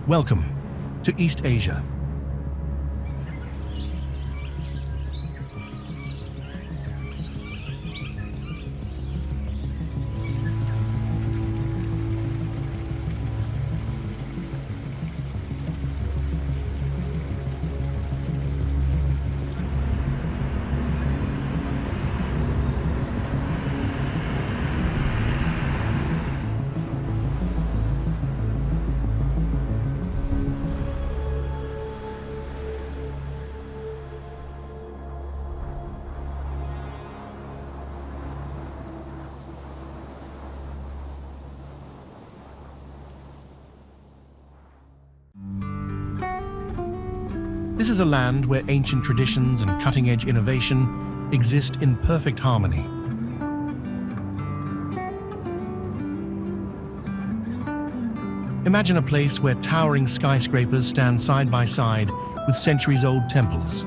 Welcome to East Asia. This is a land where ancient traditions and cutting-edge innovation exist in perfect harmony. Imagine a place where towering skyscrapers stand side by side with centuries-old temples,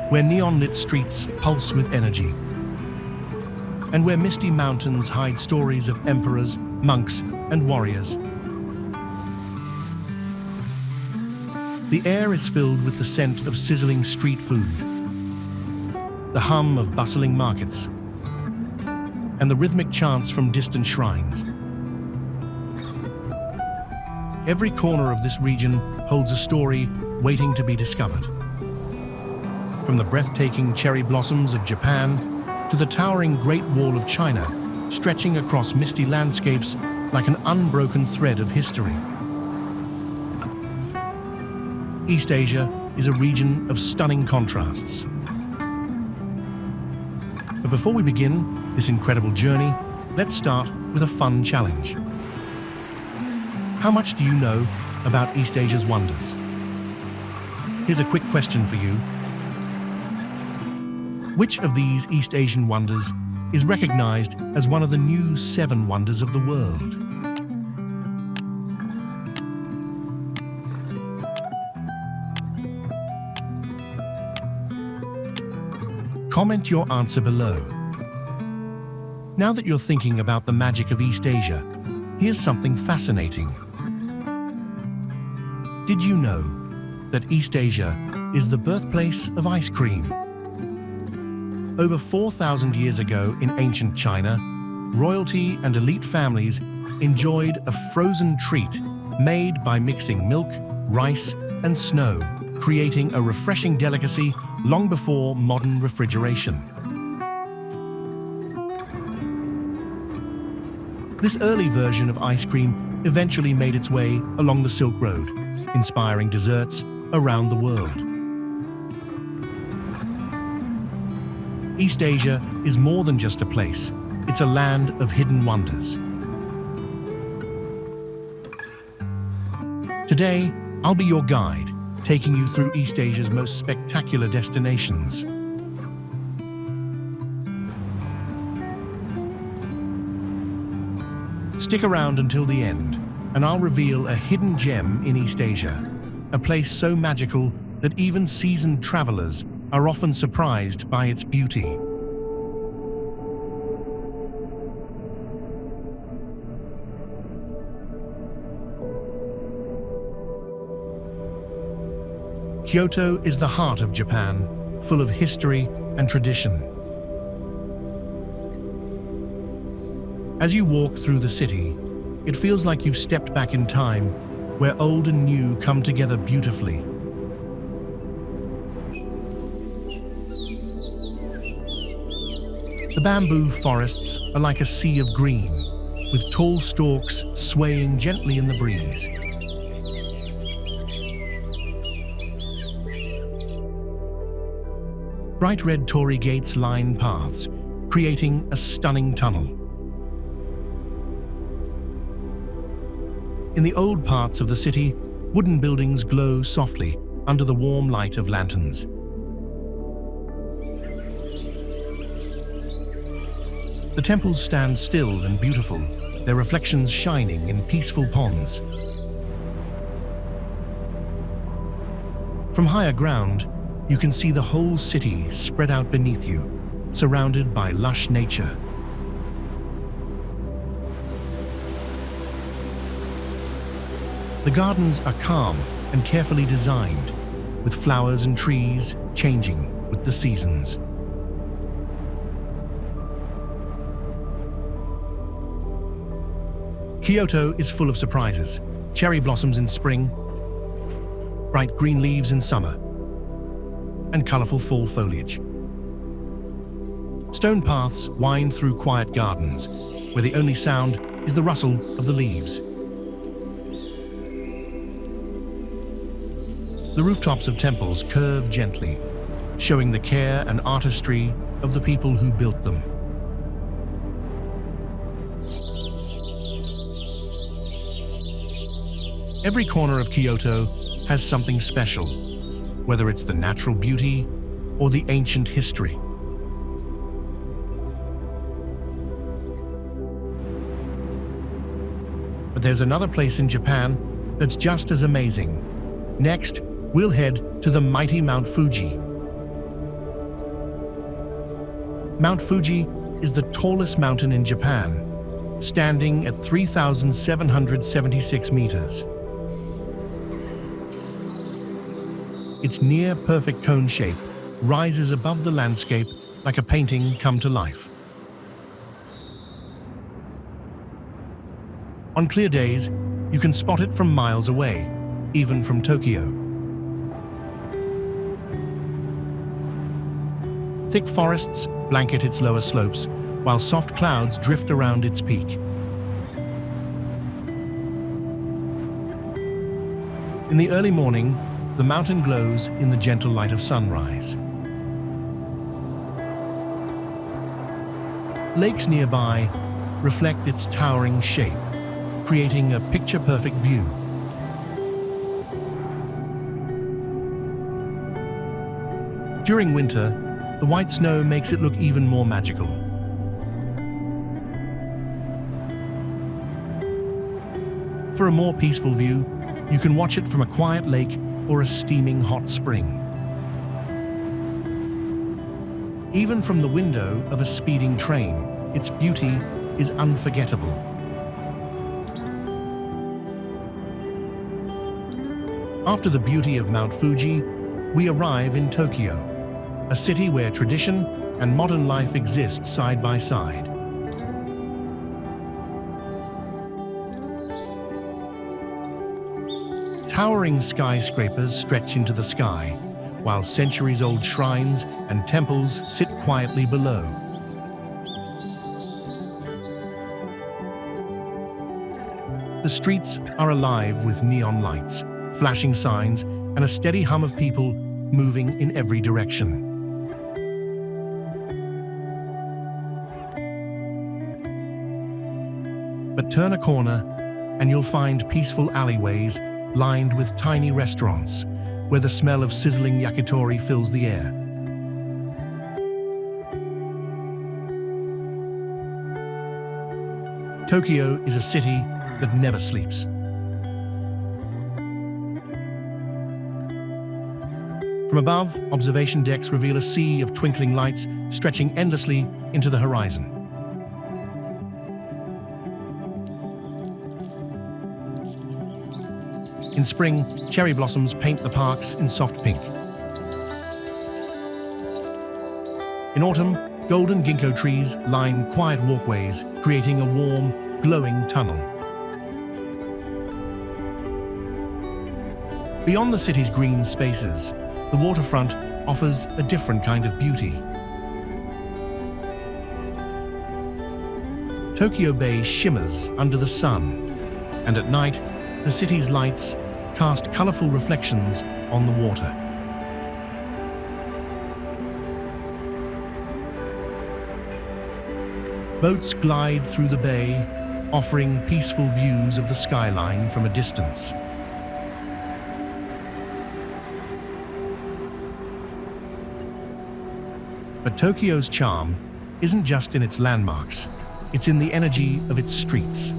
where neon-lit streets pulse with energy, and where misty mountains hide stories of emperors, monks, and warriors. The air is filled with the scent of sizzling street food, the hum of bustling markets, and the rhythmic chants from distant shrines. Every corner of this region holds a story waiting to be discovered. From the breathtaking cherry blossoms of Japan to the towering Great Wall of China, stretching across misty landscapes like an unbroken thread of history. East Asia is a region of stunning contrasts. But before we begin this incredible journey, let's start with a fun challenge. How much do you know about East Asia's wonders? Here's a quick question for you. Which of these East Asian wonders is recognized as one of the new 7 wonders of the world? Comment your answer below. Now that you're thinking about the magic of East Asia, here's something fascinating. Did you know that East Asia is the birthplace of ice cream? Over 4,000 years ago in ancient China, royalty and elite families enjoyed a frozen treat made by mixing milk, rice, and snow, creating a refreshing delicacy long before modern refrigeration. This early version of ice cream eventually made its way along the Silk Road, inspiring desserts around the world. East Asia is more than just a place, it's a land of hidden wonders. Today, I'll be your guide, taking you through East Asia's most spectacular destinations. Stick around until the end, and I'll reveal a hidden gem in East Asia, a place so magical that even seasoned travelers are often surprised by its beauty. Kyoto is the heart of Japan, full of history and tradition. As you walk through the city, it feels like you've stepped back in time, where old and new come together beautifully. The bamboo forests are like a sea of green, with tall stalks swaying gently in the breeze. Bright red torii gates line paths, creating a stunning tunnel. In the old parts of the city, wooden buildings glow softly under the warm light of lanterns. The temples stand still and beautiful, their reflections shining in peaceful ponds. From higher ground, you can see the whole city spread out beneath you, surrounded by lush nature. The gardens are calm and carefully designed, with flowers and trees changing with the seasons. Kyoto is full of surprises. Cherry blossoms in spring, bright green leaves in summer, and colorful fall foliage. Stone paths wind through quiet gardens, where the only sound is the rustle of the leaves. The rooftops of temples curve gently, showing the care and artistry of the people who built them. Every corner of Kyoto has something special, whether it's the natural beauty or the ancient history. But there's another place in Japan that's just as amazing. Next, we'll head to the mighty Mount Fuji. Mount Fuji is the tallest mountain in Japan, standing at 3,776 meters. Its near-perfect cone shape rises above the landscape like a painting come to life. On clear days, you can spot it from miles away, even from Tokyo. Thick forests blanket its lower slopes, while soft clouds drift around its peak. In the early morning, the mountain glows in the gentle light of sunrise. Lakes nearby reflect its towering shape, creating a picture-perfect view. During winter, the white snow makes it look even more magical. For a more peaceful view, you can watch it from a quiet lake or a steaming hot spring. Even from the window of a speeding train, its beauty is unforgettable. After the beauty of Mount Fuji, we arrive in Tokyo, a city where tradition and modern life exist side by side. Towering skyscrapers stretch into the sky, while centuries-old shrines and temples sit quietly below. The streets are alive with neon lights, flashing signs, and a steady hum of people moving in every direction. But turn a corner, and you'll find peaceful alleyways lined with tiny restaurants, where the smell of sizzling yakitori fills the air. Tokyo is a city that never sleeps. From above, observation decks reveal a sea of twinkling lights stretching endlessly into the horizon. In spring, cherry blossoms paint the parks in soft pink. In autumn, golden ginkgo trees line quiet walkways, creating a warm, glowing tunnel. Beyond the city's green spaces, the waterfront offers a different kind of beauty. Tokyo Bay shimmers under the sun, and at night, the city's lights cast colorful reflections on the water. Boats glide through the bay, offering peaceful views of the skyline from a distance. But Tokyo's charm isn't just in its landmarks, it's in the energy of its streets.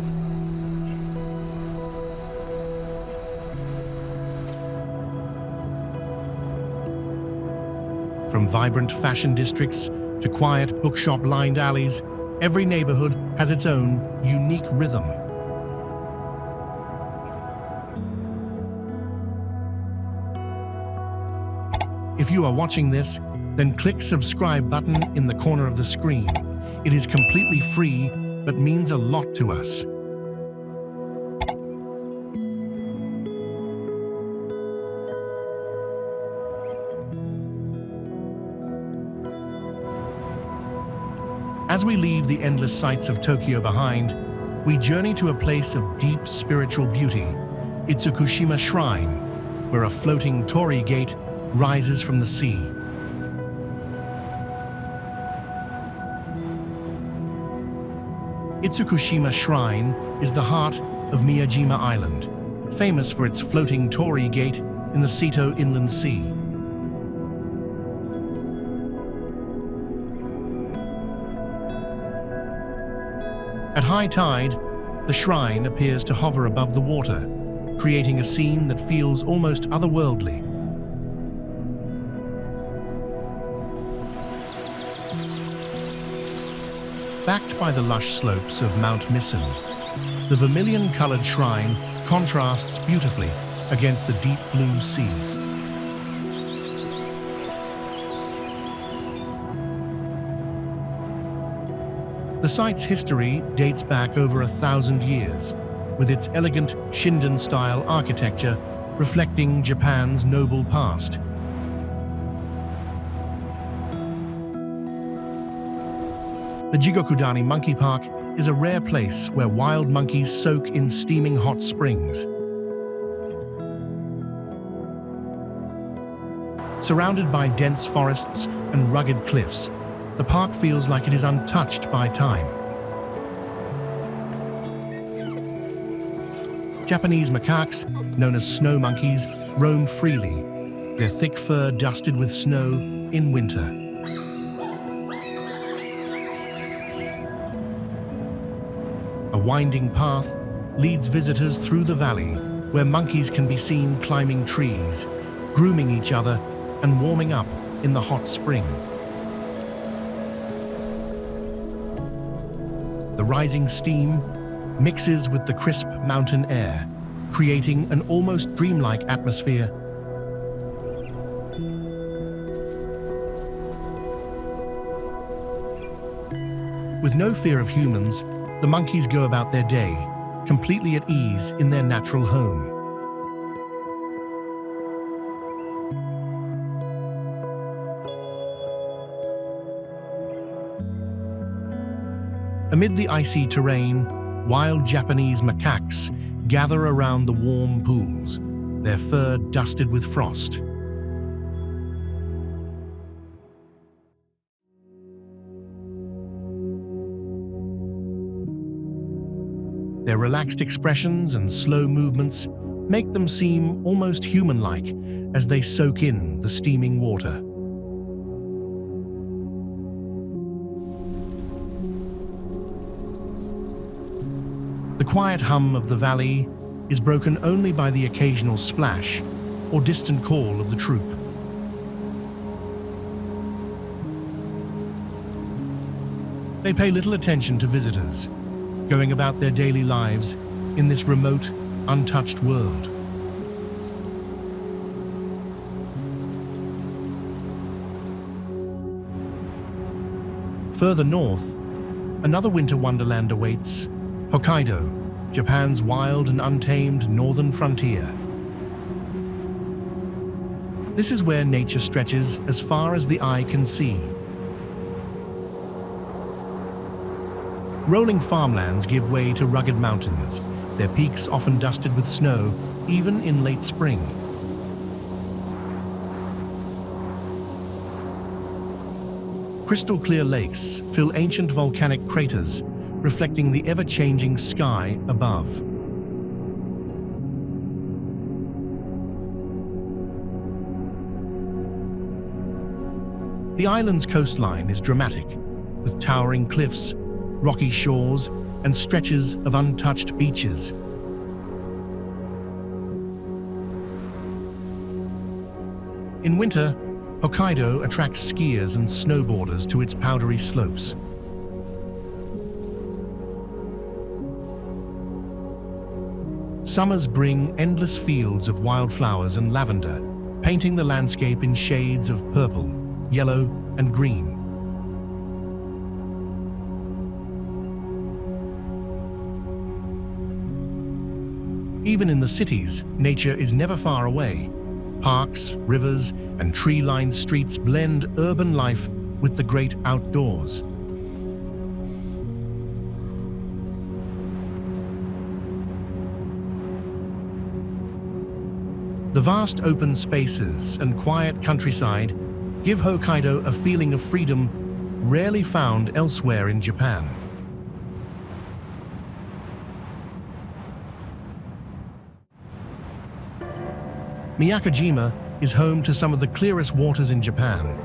From vibrant fashion districts to quiet bookshop-lined alleys, every neighborhood has its own unique rhythm. If you are watching this, then click subscribe button in the corner of the screen. It is completely free, but means a lot to us. As we leave the endless sights of Tokyo behind, we journey to a place of deep spiritual beauty, Itsukushima Shrine, where a floating torii gate rises from the sea. Itsukushima Shrine is the heart of Miyakojima Island, famous for its floating torii gate in the Seoul Inland Sea. At high tide, the shrine appears to hover above the water, creating a scene that feels almost otherworldly. Backed by the lush slopes of Mount Misan, the vermilion-colored shrine contrasts beautifully against the deep blue sea. The site's history dates back over 1,000 years, with its elegant Shindan-style architecture reflecting Japan's noble past. The Jigokudani Monkey Park is a rare place where wild monkeys soak in steaming hot springs. Surrounded by dense forests and rugged cliffs, the park feels like it is untouched by time. Japanese macaques, known as snow monkeys, roam freely, their thick fur dusted with snow in winter. A winding path leads visitors through the valley, where monkeys can be seen climbing trees, grooming each other, and warming up in the hot spring. The rising steam mixes with the crisp mountain air, creating an almost dreamlike atmosphere. With no fear of humans, the monkeys go about their day, completely at ease in their natural home. Amid the icy terrain, wild Japanese macaques gather around the warm pools, their fur dusted with frost. Their relaxed expressions and slow movements make them seem almost human-like as they soak in the steaming water. The quiet hum of the valley is broken only by the occasional splash or distant call of the troop. They pay little attention to visitors, going about their daily lives in this remote, untouched world. Further north, another winter wonderland awaits, Hokkaido, Japan's wild and untamed northern frontier. This is where nature stretches as far as the eye can see. Rolling farmlands give way to rugged mountains, their peaks often dusted with snow, even in late spring. Crystal-clear lakes fill ancient volcanic craters, reflecting the ever-changing sky above. The island's coastline is dramatic, with towering cliffs, rocky shores, and stretches of untouched beaches. In winter, Hokkaido attracts skiers and snowboarders to its powdery slopes. Summers bring endless fields of wildflowers and lavender, painting the landscape in shades of purple, yellow, and green. Even in the cities, nature is never far away. Parks, rivers, and tree-lined streets blend urban life with the great outdoors. The vast open spaces and quiet countryside give Hokkaido a feeling of freedom rarely found elsewhere in Japan. Miyakojima is home to some of the clearest waters in Japan.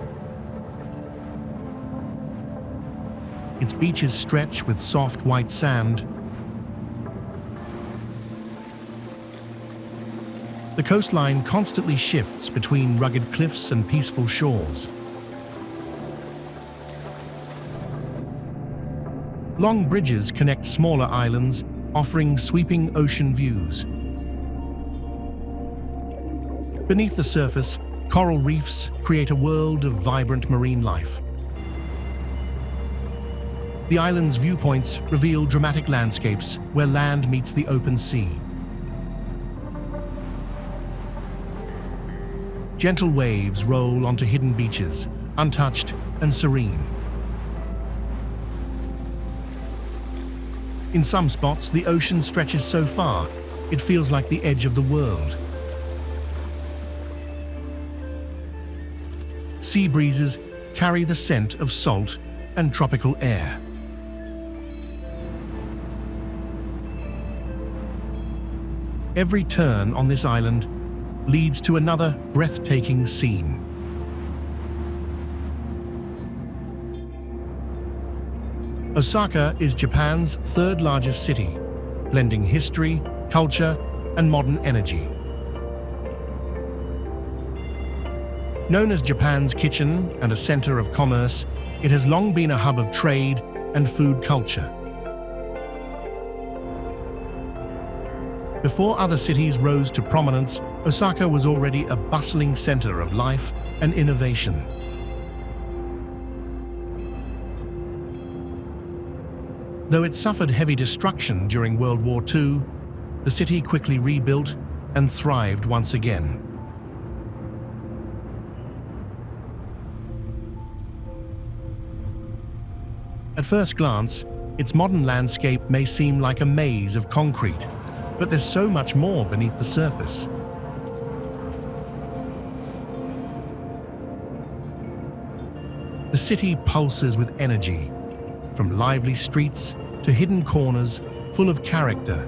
Its beaches stretch with soft white sand. The coastline constantly shifts between rugged cliffs and peaceful shores. Long bridges connect smaller islands, offering sweeping ocean views. Beneath the surface, coral reefs create a world of vibrant marine life. The island's viewpoints reveal dramatic landscapes where land meets the open sea. Gentle waves roll onto hidden beaches, untouched and serene. In some spots, the ocean stretches so far, it feels like the edge of the world. Sea breezes carry the scent of salt and tropical air. Every turn on this island leads to another breathtaking scene. Osaka is Japan's third largest city, blending history, culture, and modern energy. Known as Japan's kitchen and a center of commerce, it has long been a hub of trade and food culture. Before other cities rose to prominence, Osaka was already a bustling center of life and innovation. Though it suffered heavy destruction during World War II, the city quickly rebuilt and thrived once again. At first glance, its modern landscape may seem like a maze of concrete, but there's so much more beneath the surface. The city pulses with energy, from lively streets to hidden corners full of character.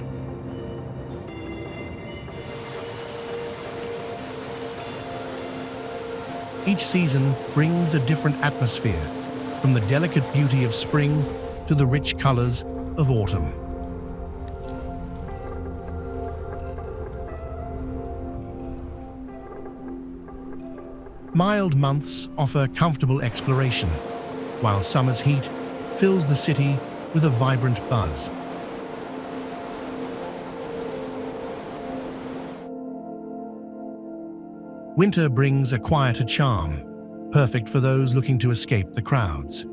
Each season brings a different atmosphere, from the delicate beauty of spring to the rich colors of autumn. Mild months offer comfortable exploration, while summer's heat fills the city with a vibrant buzz. Winter brings a quieter charm, perfect for those looking to escape the crowds.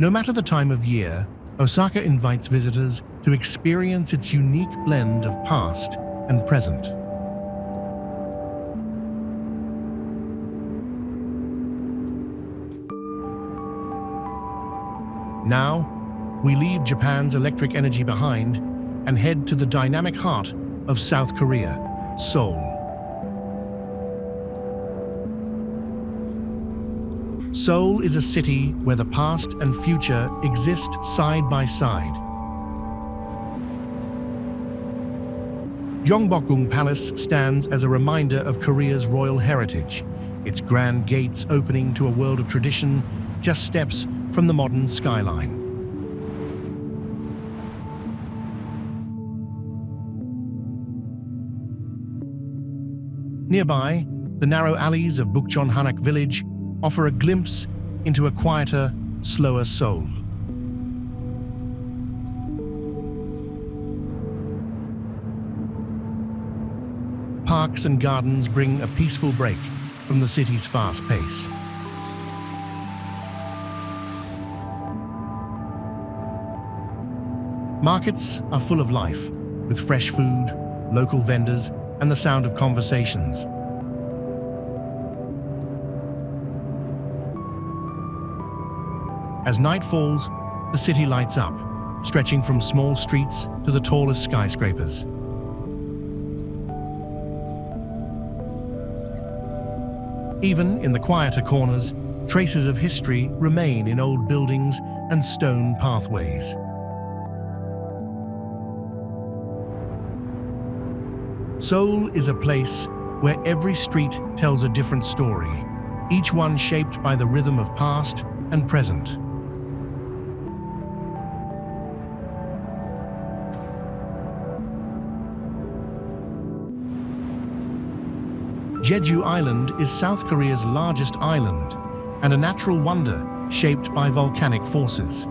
No matter the time of year, Osaka invites visitors to experience its unique blend of past and present. Now, we leave Japan's electric energy behind and head to the dynamic heart of South Korea, Seoul. Seoul is a city where the past and future exist side by side. Gyeongbokgung Palace stands as a reminder of Korea's royal heritage, its grand gates opening to a world of tradition just steps from the modern skyline. Nearby, the narrow alleys of Bukchon-Hanak village offer a glimpse into a quieter, slower Seoul. parks and gardens bring a peaceful break from the city's fast pace. Markets are full of life, with fresh food, local vendors, and the sound of conversations. As night falls, the city lights up, stretching from small streets to the tallest skyscrapers. Even in the quieter corners, traces of history remain in old buildings and stone pathways. Seoul is a place where every street tells a different story, each one shaped by the rhythm of past and present. Jeju Island is South Korea's largest island and a natural wonder shaped by volcanic forces.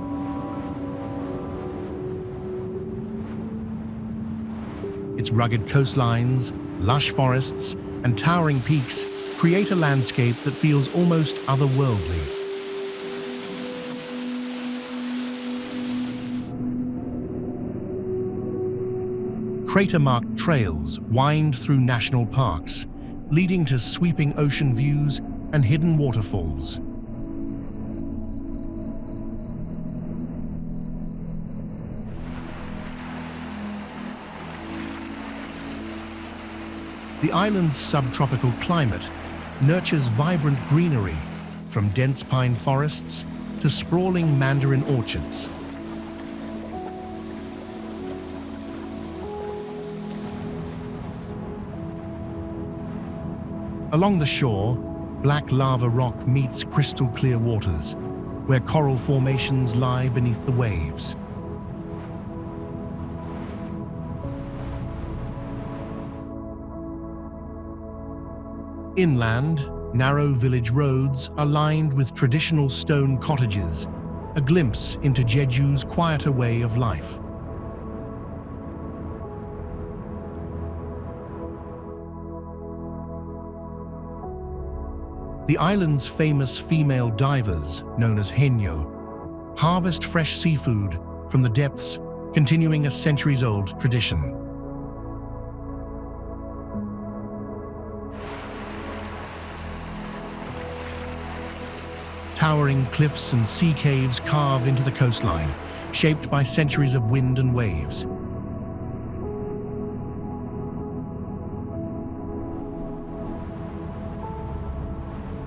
Its rugged coastlines, lush forests, and towering peaks create a landscape that feels almost otherworldly. Crater-marked trails wind through national parks, leading to sweeping ocean views and hidden waterfalls. The island's subtropical climate nurtures vibrant greenery, from dense pine forests to sprawling mandarin orchards. Along the shore, black lava rock meets crystal clear waters, where coral formations lie beneath the waves. Inland, narrow village roads are lined with traditional stone cottages, a glimpse into Jeju's quieter way of life. The island's famous female divers, known as Haenyeo, harvest fresh seafood from the depths, continuing a centuries-old tradition. Towering cliffs and sea caves carve into the coastline, shaped by centuries of wind and waves.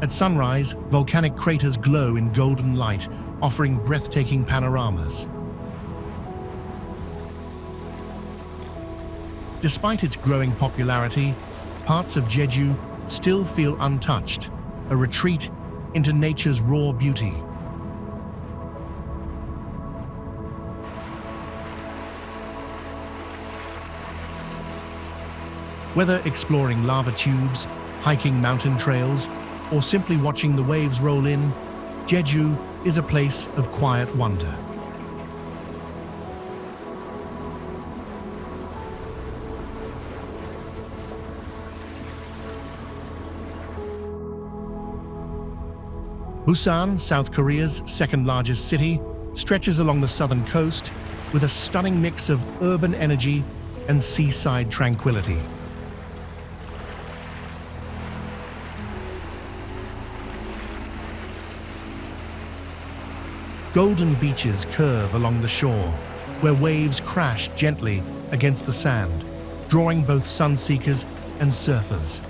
At sunrise, volcanic craters glow in golden light, offering breathtaking panoramas. Despite its growing popularity, parts of Jeju still feel untouched, a retreat into nature's raw beauty. Whether exploring lava tubes, hiking mountain trails, or simply watching the waves roll in, Jeju is a place of quiet wonder. Busan, South Korea's second-largest city, stretches along the southern coast with a stunning mix of urban energy and seaside tranquility. Golden beaches curve along the shore, where waves crash gently against the sand, drawing both sun-seekers and surfers.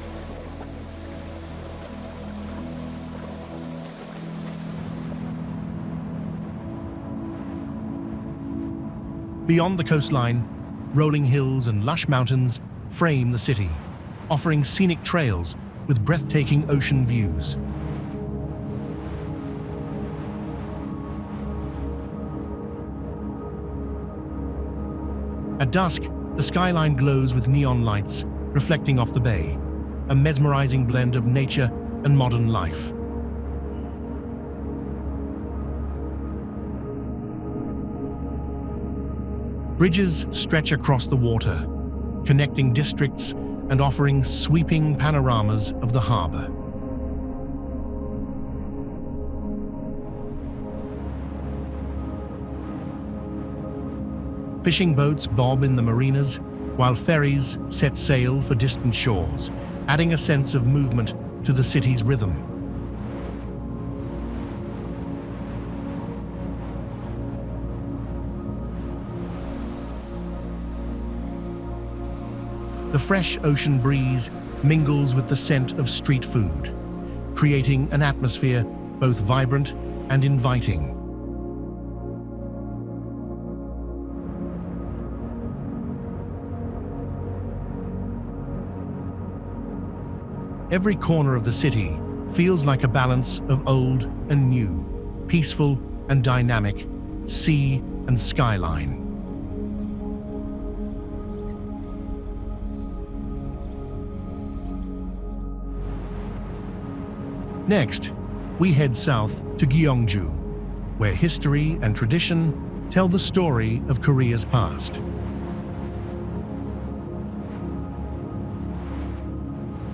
Beyond the coastline, rolling hills and lush mountains frame the city, offering scenic trails with breathtaking ocean views. At dusk, the skyline glows with neon lights, reflecting off the bay, a mesmerizing blend of nature and modern life. Bridges stretch across the water, connecting districts and offering sweeping panoramas of the harbor. Fishing boats bob in the marinas, while ferries set sail for distant shores, adding a sense of movement to the city's rhythm. The fresh ocean breeze mingles with the scent of street food, creating an atmosphere both vibrant and inviting. Every corner of the city feels like a balance of old and new, peaceful and dynamic, sea and skyline. Next, we head south to Gyeongju, where history and tradition tell the story of Korea's past.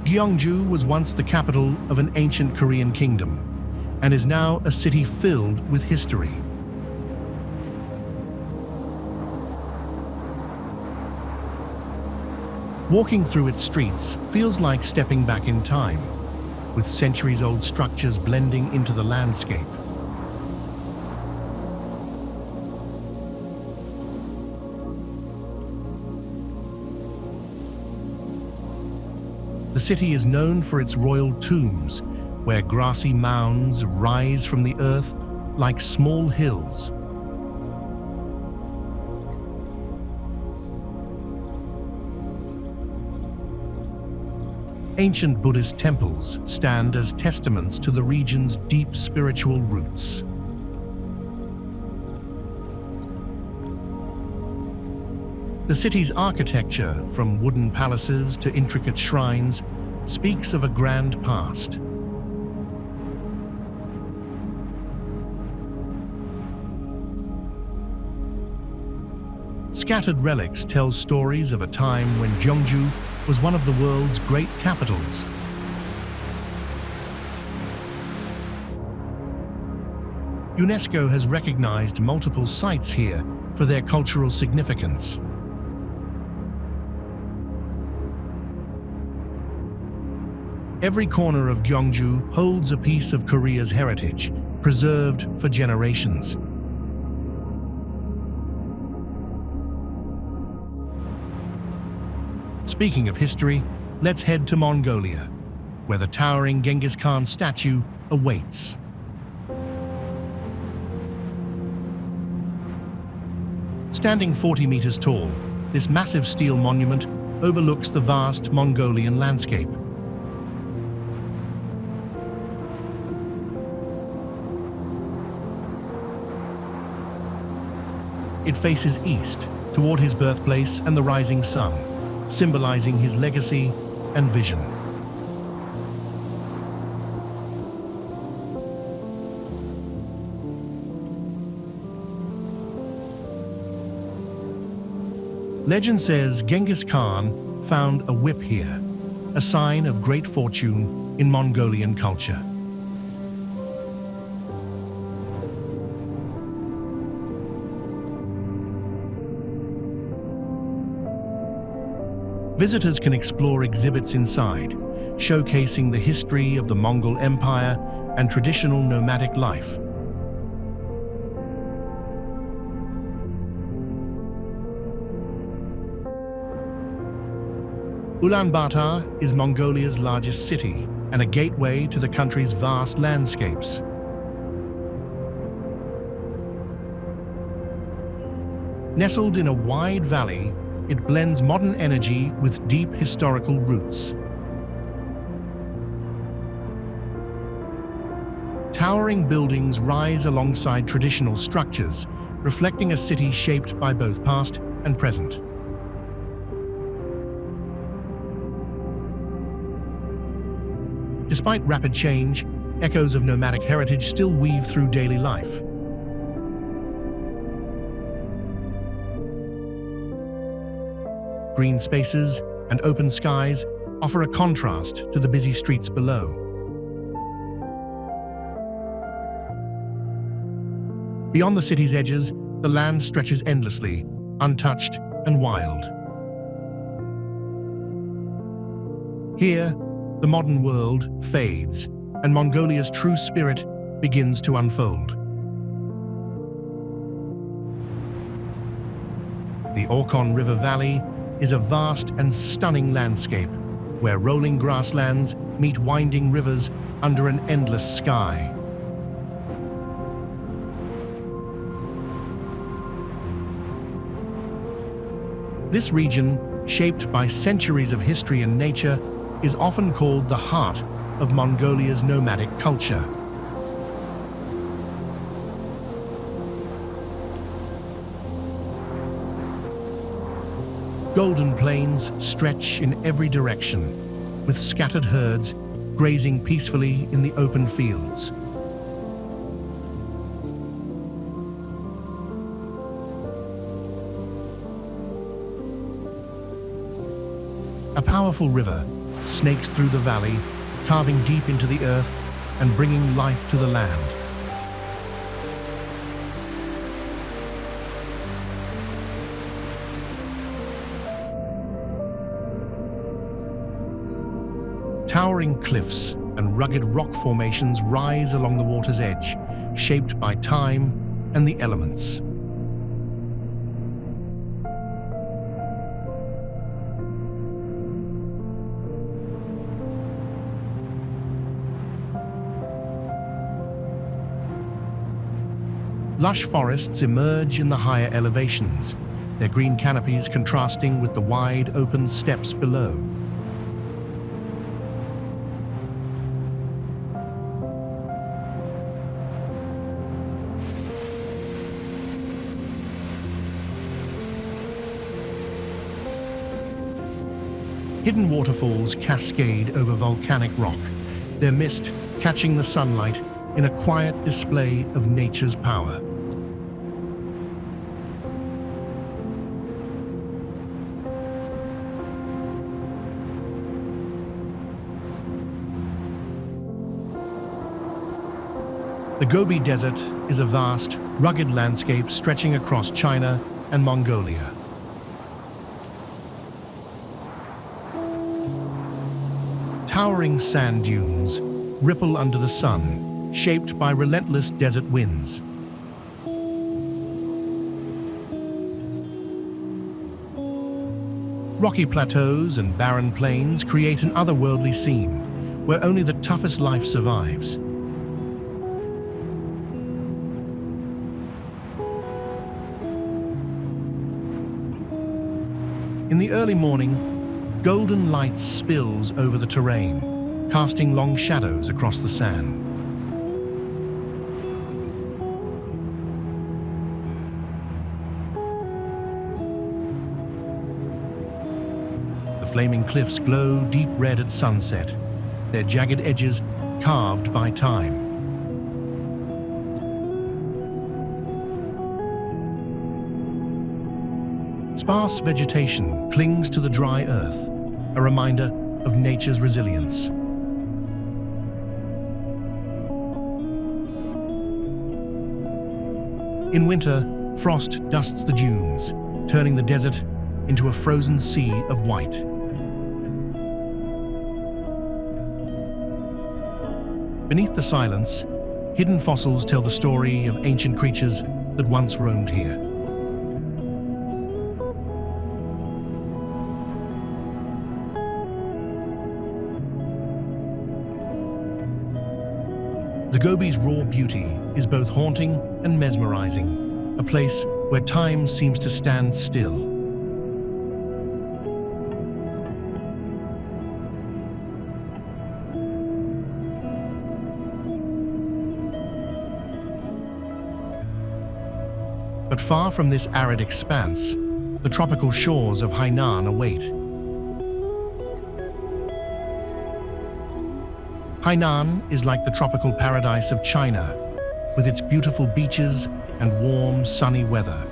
Gyeongju was once the capital of an ancient Korean kingdom and is now a city filled with history. Walking through its streets feels like stepping back in time, with centuries-old structures blending into the landscape. The city is known for its royal tombs, where grassy mounds rise from the earth like small hills. Ancient Buddhist temples stand as testaments to the region's deep spiritual roots. The city's architecture, from wooden palaces to intricate shrines, speaks of a grand past. Scattered relics tell stories of a time when Gyeongju was one of the world's great capitals. UNESCO has recognized multiple sites here for their cultural significance. Every corner of Gyeongju holds a piece of Korea's heritage, preserved for generations. Speaking of history, let's head to Mongolia, where the towering Genghis Khan statue awaits. Standing 40 meters tall, this massive steel monument overlooks the vast Mongolian landscape. It faces east, toward his birthplace and the rising sun, symbolizing his legacy and vision. Legend says Genghis Khan found a whip here, a sign of great fortune in Mongolian culture. Visitors can explore exhibits inside, showcasing the history of the Mongol Empire and traditional nomadic life. Ulaanbaatar is Mongolia's largest city and a gateway to the country's vast landscapes. Nestled in a wide valley, it blends modern energy with deep historical roots. Towering buildings rise alongside traditional structures, reflecting a city shaped by both past and present. Despite rapid change, echoes of nomadic heritage still weave through daily life. Green spaces and open skies offer a contrast to the busy streets below. Beyond the city's edges, the land stretches endlessly, untouched and wild. Here, the modern world fades, and Mongolia's true spirit begins to unfold. The Orkhon River Valley is a vast and stunning landscape where rolling grasslands meet winding rivers under an endless sky. This region, shaped by centuries of history and nature, is often called the heart of Mongolia's nomadic culture. Golden plains stretch in every direction, with scattered herds grazing peacefully in the open fields. A powerful river snakes through the valley, carving deep into the earth and bringing life to the land. Towering cliffs and rugged rock formations rise along the water's edge, shaped by time and the elements. Lush forests emerge in the higher elevations, their green canopies contrasting with the wide open steppes below. Hidden waterfalls cascade over volcanic rock, their mist catching the sunlight in a quiet display of nature's power. The Gobi Desert is a vast, rugged landscape stretching across China and Mongolia. Towering sand dunes ripple under the sun, shaped by relentless desert winds. Rocky plateaus and barren plains create an otherworldly scene where only the toughest life survives. In the early morning, golden light spills over the terrain, casting long shadows across the sand. The flaming cliffs glow deep red at sunset, their jagged edges carved by time. Sparse vegetation clings to the dry earth, a reminder of nature's resilience. In winter, frost dusts the dunes, turning the desert into a frozen sea of white. Beneath the silence, hidden fossils tell the story of ancient creatures that once roamed here. The Gobi's raw beauty is both haunting and mesmerizing, a place where time seems to stand still. But far from this arid expanse, the tropical shores of Hainan await. Hainan is like the tropical paradise of China, with its beautiful beaches and warm, sunny weather.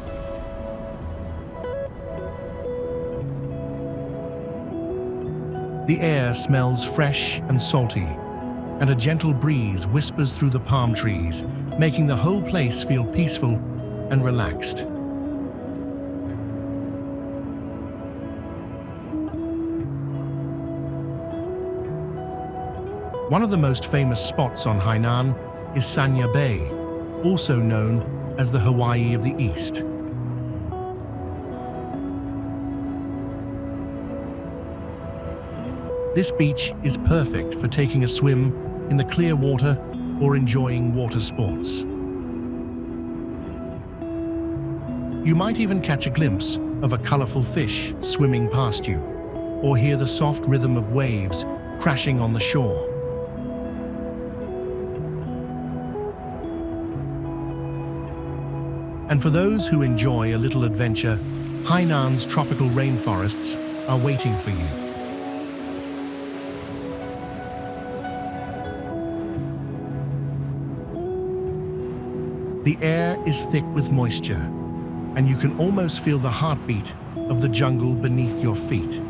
The air smells fresh and salty, and a gentle breeze whispers through the palm trees, making the whole place feel peaceful and relaxed. One of the most famous spots on Hainan is Sanya Bay, also known as the Hawaii of the East. This beach is perfect for taking a swim in the clear water or enjoying water sports. You might even catch a glimpse of a colorful fish swimming past you, or hear the soft rhythm of waves crashing on the shore. And for those who enjoy a little adventure, Hainan's tropical rainforests are waiting for you. The air is thick with moisture, and you can almost feel the heartbeat of the jungle beneath your feet.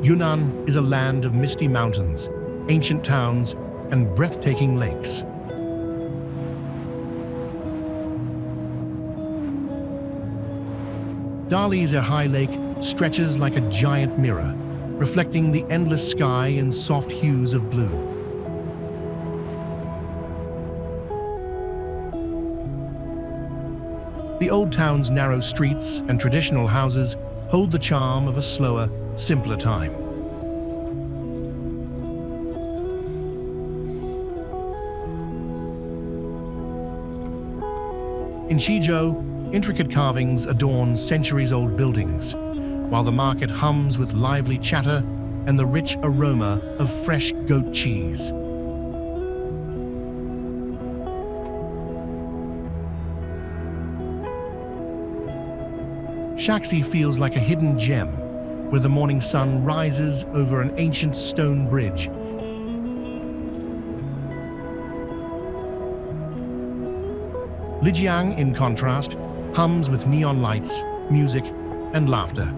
Yunnan is a land of misty mountains, ancient towns, and breathtaking lakes. Dali's High Lake stretches like a giant mirror, reflecting the endless sky in soft hues of blue. The old town's narrow streets and traditional houses hold the charm of a slower, simpler time. In Suzhou, intricate carvings adorn centuries-old buildings, while the market hums with lively chatter and the rich aroma of fresh goat cheese. Shanxi feels like a hidden gem, where the morning sun rises over an ancient stone bridge. Lijiang, in contrast, hums with neon lights, music, and laughter.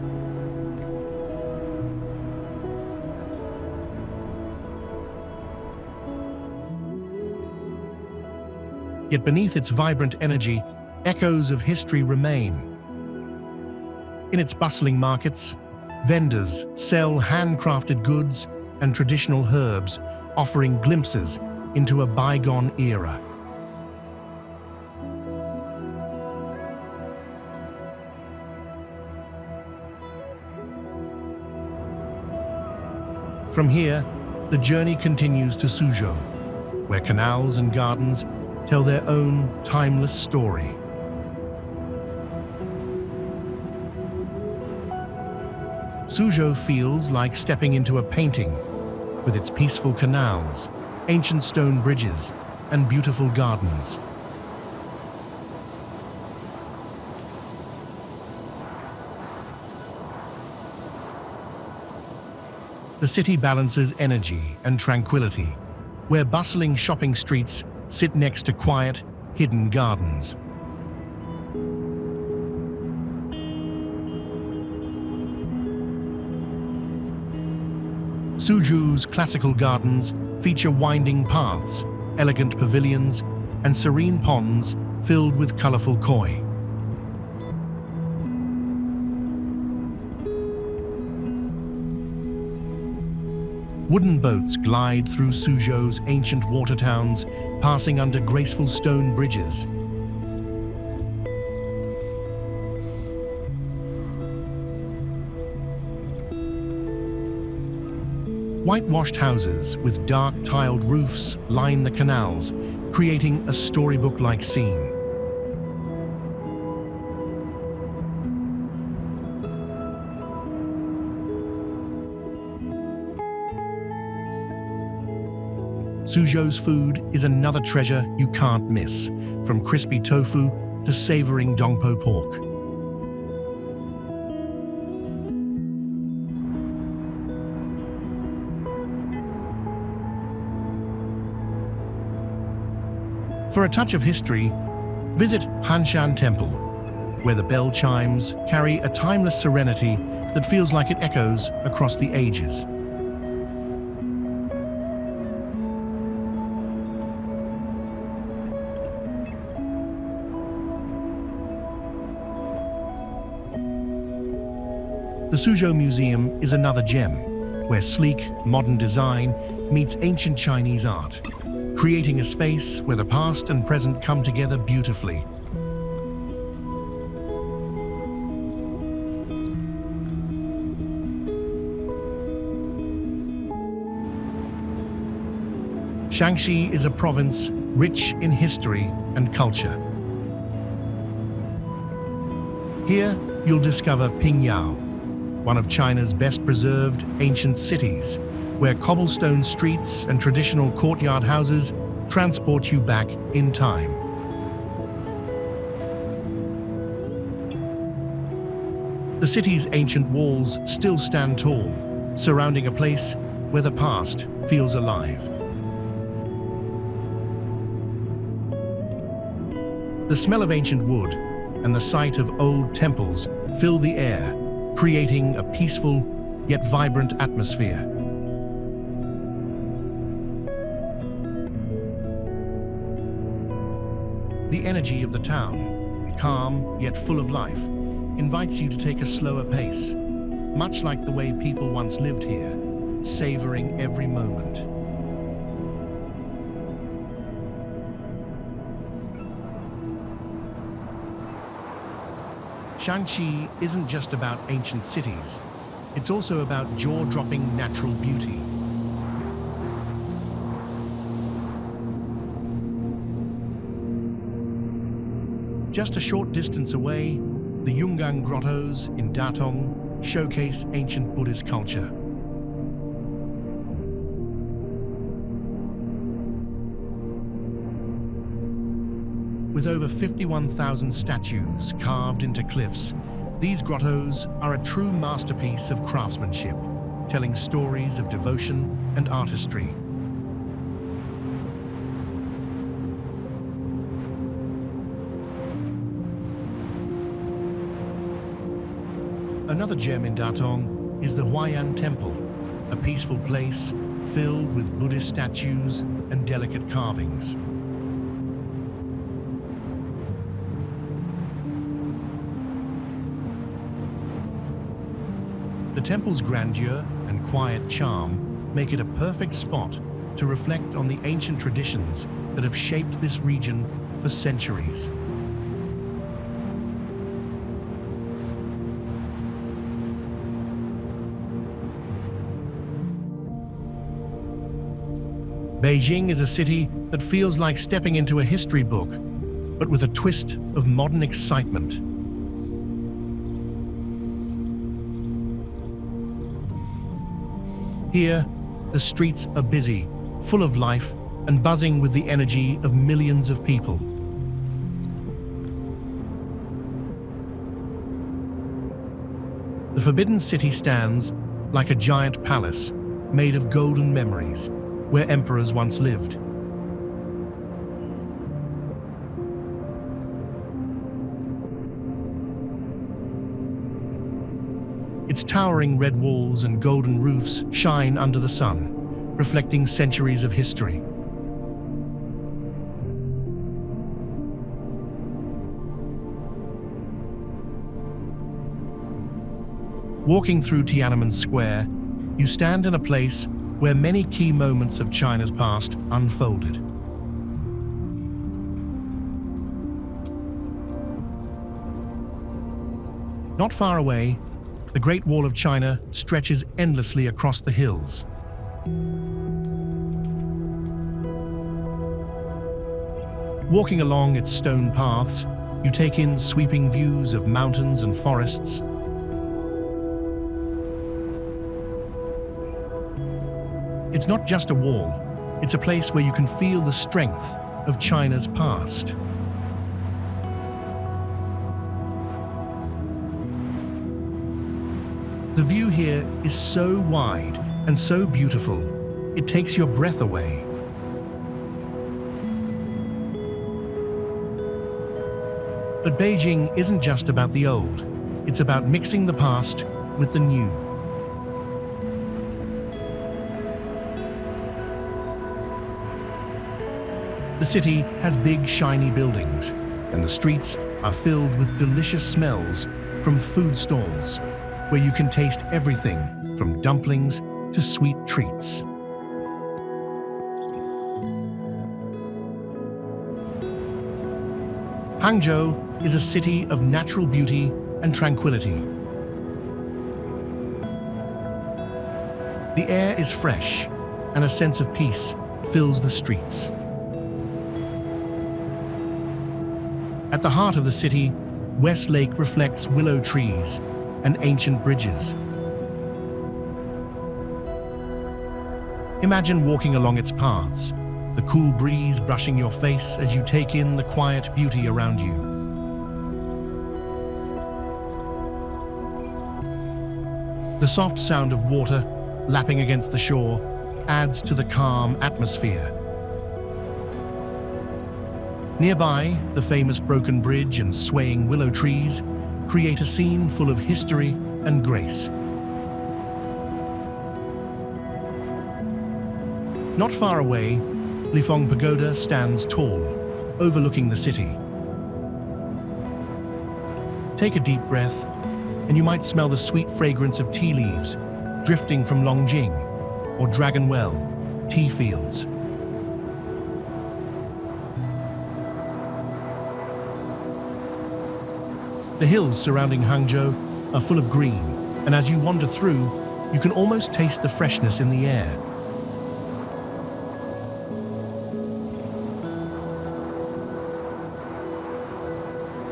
Yet beneath its vibrant energy, echoes of history remain. In its bustling markets, vendors sell handcrafted goods and traditional herbs, offering glimpses into a bygone era. From here, the journey continues to Suzhou, where canals and gardens tell their own timeless story. Suzhou feels like stepping into a painting, with its peaceful canals, ancient stone bridges, and beautiful gardens. The city balances energy and tranquility, where bustling shopping streets sit next to quiet, hidden gardens. Suzhou's classical gardens feature winding paths, elegant pavilions, and serene ponds filled with colorful koi. Wooden boats glide through Suzhou's ancient water towns, passing under graceful stone bridges. Whitewashed houses with dark tiled roofs line the canals, creating a storybook-like scene. Suzhou's food is another treasure you can't miss, from crispy tofu to savoring dongpo pork. For a touch of history, Visit Hanshan Temple, where the bell chimes carry a timeless serenity that feels like it echoes across the ages. The Suzhou Museum is another gem, where sleek, modern design meets ancient Chinese art, creating a space where the past and present come together beautifully. Shanxi is a province rich in history and culture. Here, you'll discover Pingyao, one of China's best-preserved ancient cities, where cobblestone streets and traditional courtyard houses transport you back in time. The city's ancient walls still stand tall, surrounding a place where the past feels alive. The smell of ancient wood and the sight of old temples fill the air, creating a peaceful yet vibrant atmosphere. The energy of the town, calm yet full of life, invites you to take a slower pace, much like the way people once lived here, savoring every moment. Shanxi isn't just about ancient cities, it's also about jaw-dropping natural beauty. Just a short distance away, the Yunnan grottos in Datong showcase ancient Buddhist culture. With over 51,000 statues carved into cliffs, these grottos are a true masterpiece of craftsmanship, telling stories of devotion and artistry. Another gem in Datong is the Hainan Temple, a peaceful place filled with Buddhist statues and delicate carvings. The temple's grandeur and quiet charm make it a perfect spot to reflect on the ancient traditions that have shaped this region for centuries. Beijing is a city that feels like stepping into a history book, but with a twist of modern excitement. Here, the streets are busy, full of life, and buzzing with the energy of millions of people. The Forbidden City stands like a giant palace made of golden memories, where emperors once lived. Its towering red walls and golden roofs shine under the sun, reflecting centuries of history. Walking through Tiananmen Square, you stand in a place where many key moments of China's past unfolded. Not far away, the Great Wall of China stretches endlessly across the hills. Walking along its stone paths, you take in sweeping views of mountains and forests. It's not just a wall, it's a place where you can feel the strength of China's past. The view here is so wide and so beautiful, it takes your breath away. But Beijing isn't just about the old. It's about mixing the past with the new. The city has big, shiny buildings, and the streets are filled with delicious smells from food stalls, where you can taste everything from dumplings to sweet treats. Hangzhou is a city of natural beauty and tranquility. The air is fresh, and a sense of peace fills the streets. At the heart of the city, West Lake reflects willow trees and ancient bridges. Imagine walking along its paths, the cool breeze brushing your face as you take in the quiet beauty around you. The soft sound of water lapping against the shore adds to the calm atmosphere. Nearby, the famous broken bridge and swaying willow trees create a scene full of history and grace. Not far away, Lifeng Pagoda stands tall, overlooking the city. Take a deep breath, and you might smell the sweet fragrance of tea leaves drifting from Nanjing or Dragon Well tea fields. The hills surrounding Hangzhou are full of green, and as you wander through, you can almost taste the freshness in the air.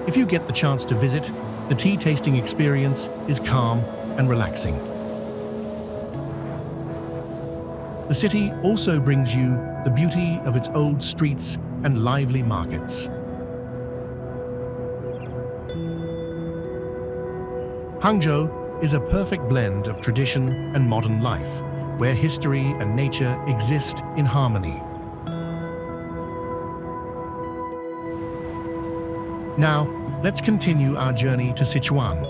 If you get the chance to visit, the tea tasting experience is calm and relaxing. The city also brings you the beauty of its old streets and lively markets. Hangzhou is a perfect blend of tradition and modern life, where history and nature exist in harmony. Now, let's continue our journey to Sichuan,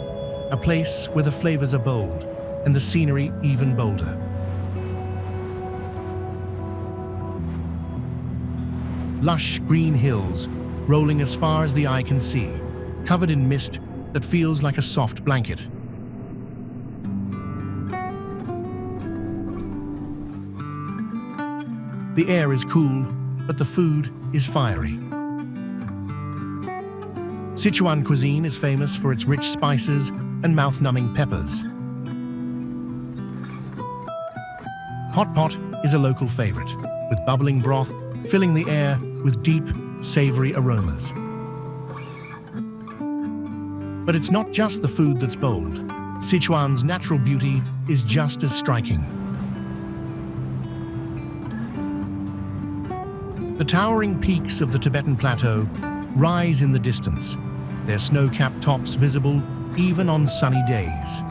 a place where the flavors are bold and the scenery even bolder. Lush green hills rolling as far as the eye can see, covered in mist that feels like a soft blanket. The air is cool, but the food is fiery. Sichuan cuisine is famous for its rich spices and mouth-numbing peppers. Hot pot is a local favorite, with bubbling broth filling the air with deep, savory aromas. But it's not just the food that's bold. Sichuan's natural beauty is just as striking. The towering peaks of the Tibetan Plateau rise in the distance, their snow-capped tops visible even on sunny days.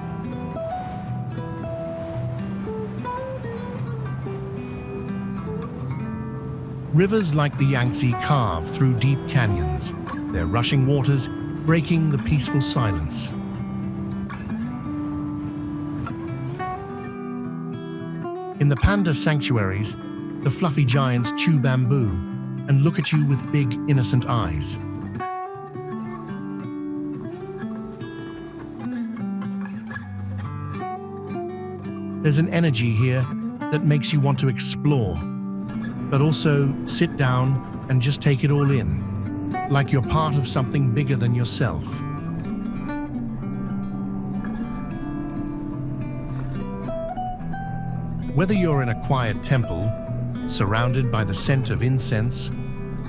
Rivers like the Yangtze carve through deep canyons, their rushing waters breaking the peaceful silence. In the panda sanctuaries, the fluffy giants chew bamboo and look at you with big, innocent eyes. There's an energy here that makes you want to explore, but also sit down and just take it all in, like you're part of something bigger than yourself. Whether you're in a quiet temple, surrounded by the scent of incense,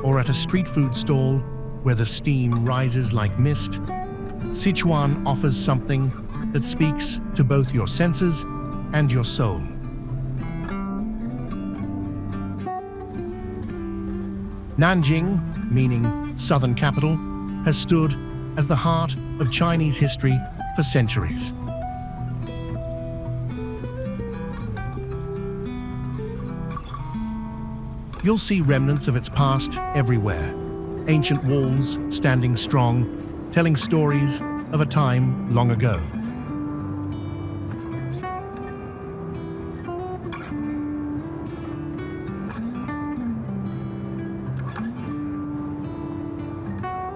or at a street food stall where the steam rises like mist, Sichuan offers something that speaks to both your senses and your soul. Nanjing, meaning southern capital, has stood as the heart of Chinese history for centuries. You'll see remnants of its past everywhere. Ancient walls standing strong, telling stories of a time long ago.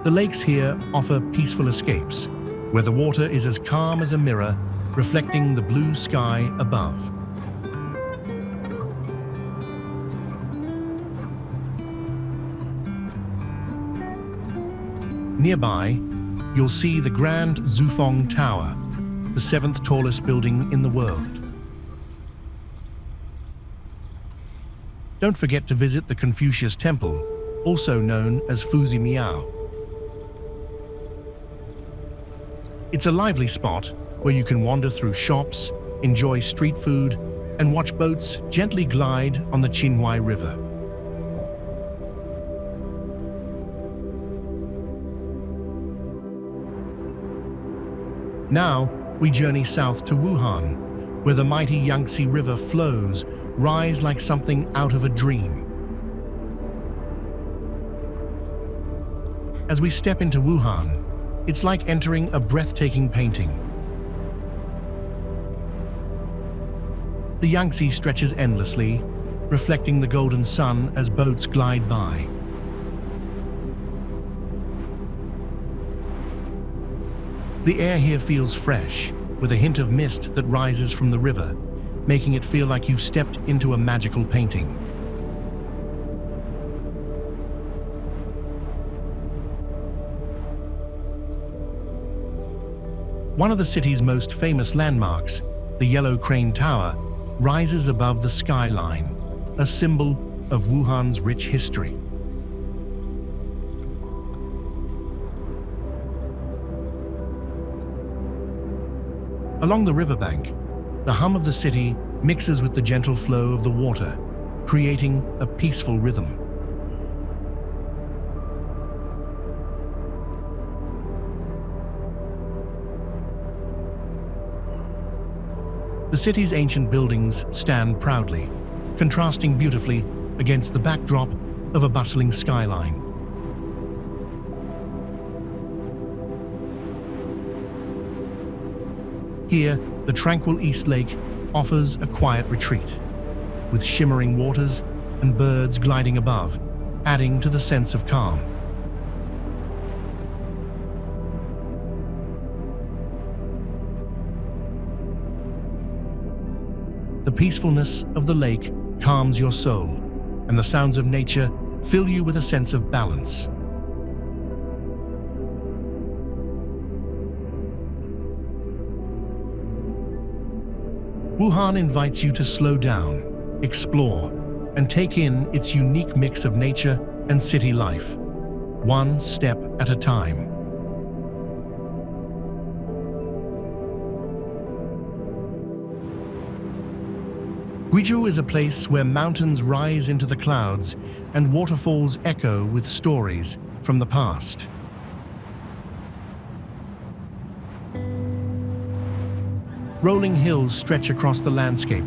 The lakes here offer peaceful escapes, where the water is as calm as a mirror, reflecting the blue sky above. Nearby, you'll see the Grand Zufeng Tower, the 7th tallest building in the world. Don't forget to visit the Confucius Temple, also known as Fuji Miao. It's a lively spot where you can wander through shops, enjoy street food, and watch boats gently glide on the Qinhuai River. Now, we journey south to Wuhan, where the mighty Yangtze River flows rise like something out of a dream. As we step into Wuhan, it's like entering a breathtaking painting. The Yangtze stretches endlessly, reflecting the golden sun as boats glide by. The air here feels fresh, with a hint of mist that rises from the river, making it feel like you've stepped into a magical painting. One of the city's most famous landmarks, the Yellow Crane Tower, rises above the skyline, a symbol of Wuhan's rich history. Along the riverbank, the hum of the city mixes with the gentle flow of the water, creating a peaceful rhythm. The city's ancient buildings stand proudly, contrasting beautifully against the backdrop of a bustling skyline. Here, the tranquil East Lake offers a quiet retreat, with shimmering waters and birds gliding above, adding to the sense of calm. The peacefulness of the lake calms your soul, and the sounds of nature fill you with a sense of balance. Wuhan invites you to slow down, explore, and take in its unique mix of nature and city life, one step at a time. Guizhou is a place where mountains rise into the clouds and waterfalls echo with stories from the past. Rolling hills stretch across the landscape,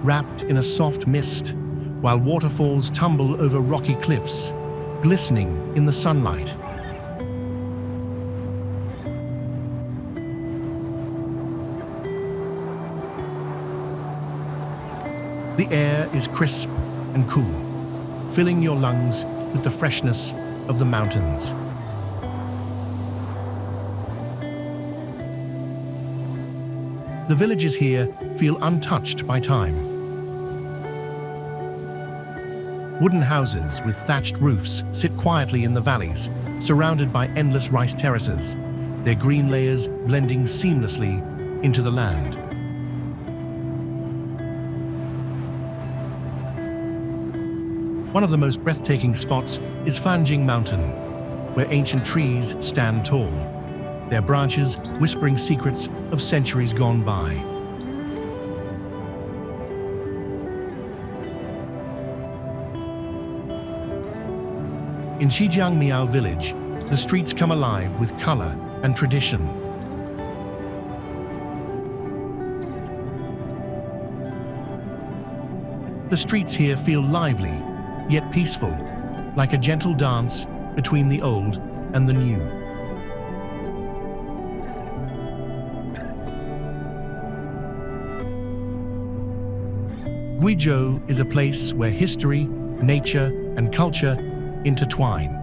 wrapped in a soft mist, while waterfalls tumble over rocky cliffs, glistening in the sunlight. The air is crisp and cool, filling your lungs with the freshness of the mountains. The villages here feel untouched by time. Wooden houses with thatched roofs sit quietly in the valleys, surrounded by endless rice terraces, their green layers blending seamlessly into the land. One of the most breathtaking spots is Fanjing Mountain, where ancient trees stand tall, their branches whispering secrets of centuries gone by. In Shijiangmiao village, the streets come alive with color and tradition. The streets here feel lively, yet peaceful, like a gentle dance between the old and the new. Guizhou is a place where history, nature, and culture intertwine.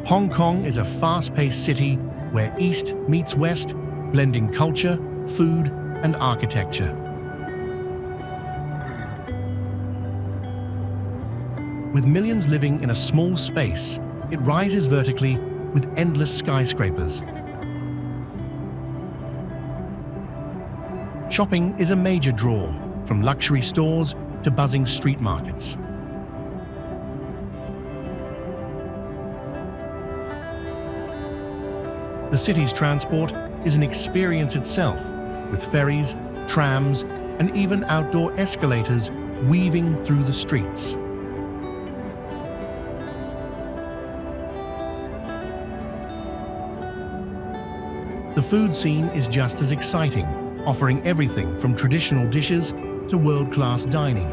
Hong Kong is a fast-paced city where East meets West, blending culture, food, and architecture. With millions living in a small space, it rises vertically with endless skyscrapers. Shopping is a major draw, from luxury stores to buzzing street markets. The city's transport is an experience itself, with ferries, trams, and even outdoor escalators weaving through the streets. The food scene is just as exciting, offering everything from traditional dishes to world-class dining.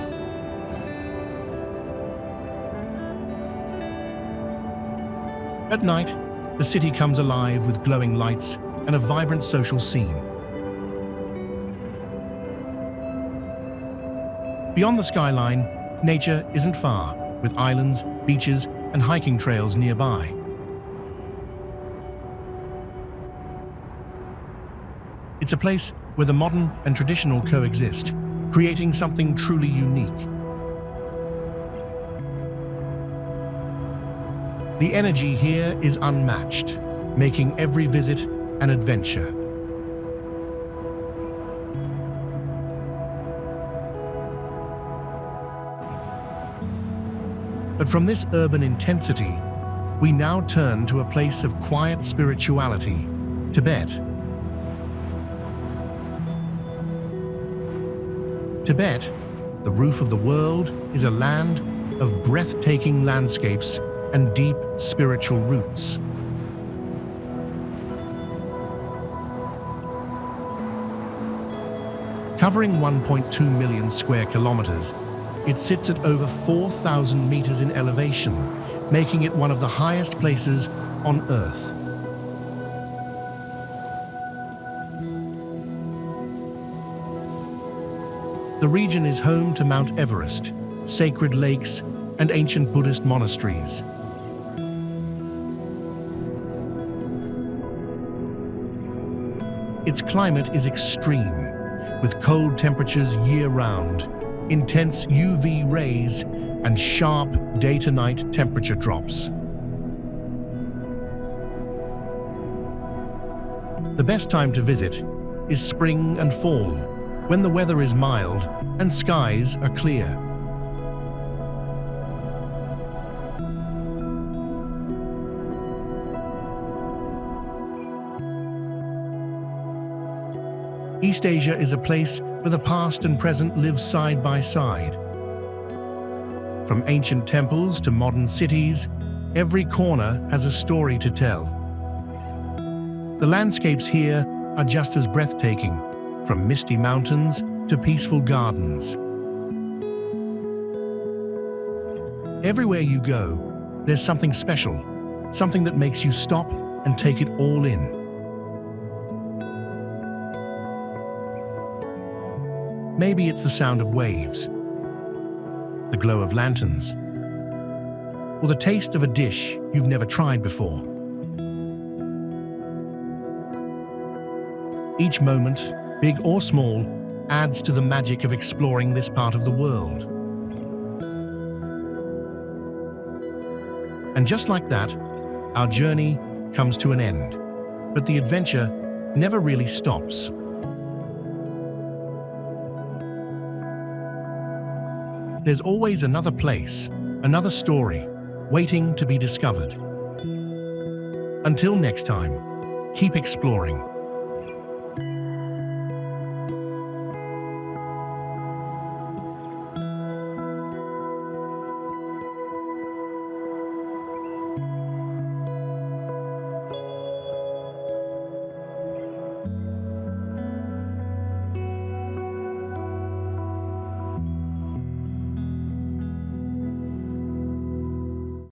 At night, the city comes alive with glowing lights and a vibrant social scene. Beyond the skyline, nature isn't far, with islands, beaches, and hiking trails nearby. It's a place where the modern and traditional coexist, creating something truly unique. The energy here is unmatched, making every visit an adventure. But from this urban intensity, we now turn to a place of quiet spirituality, Tibet. Tibet, the roof of the world, is a land of breathtaking landscapes and deep spiritual roots. Covering 1.2 million square kilometers, it sits at over 4,000 meters in elevation, making it one of the highest places on Earth. The region is home to Mount Everest, sacred lakes, and ancient Buddhist monasteries. Its climate is extreme, with cold temperatures year-round, intense UV rays, and sharp day-to-night temperature drops. The best time to visit is spring and fall, when the weather is mild and skies are clear. East Asia is a place where the past and present live side by side. From ancient temples to modern cities, every corner has a story to tell. The landscapes here are just as breathtaking, from misty mountains to peaceful gardens. Everywhere you go, there's something special, something that makes you stop and take it all in. Maybe it's the sound of waves, the glow of lanterns, or the taste of a dish you've never tried before. Each moment, big or small, adds to the magic of exploring this part of the world. And just like that, our journey comes to an end, but the adventure never really stops. There's always another place, another story, waiting to be discovered. Until next time, keep exploring.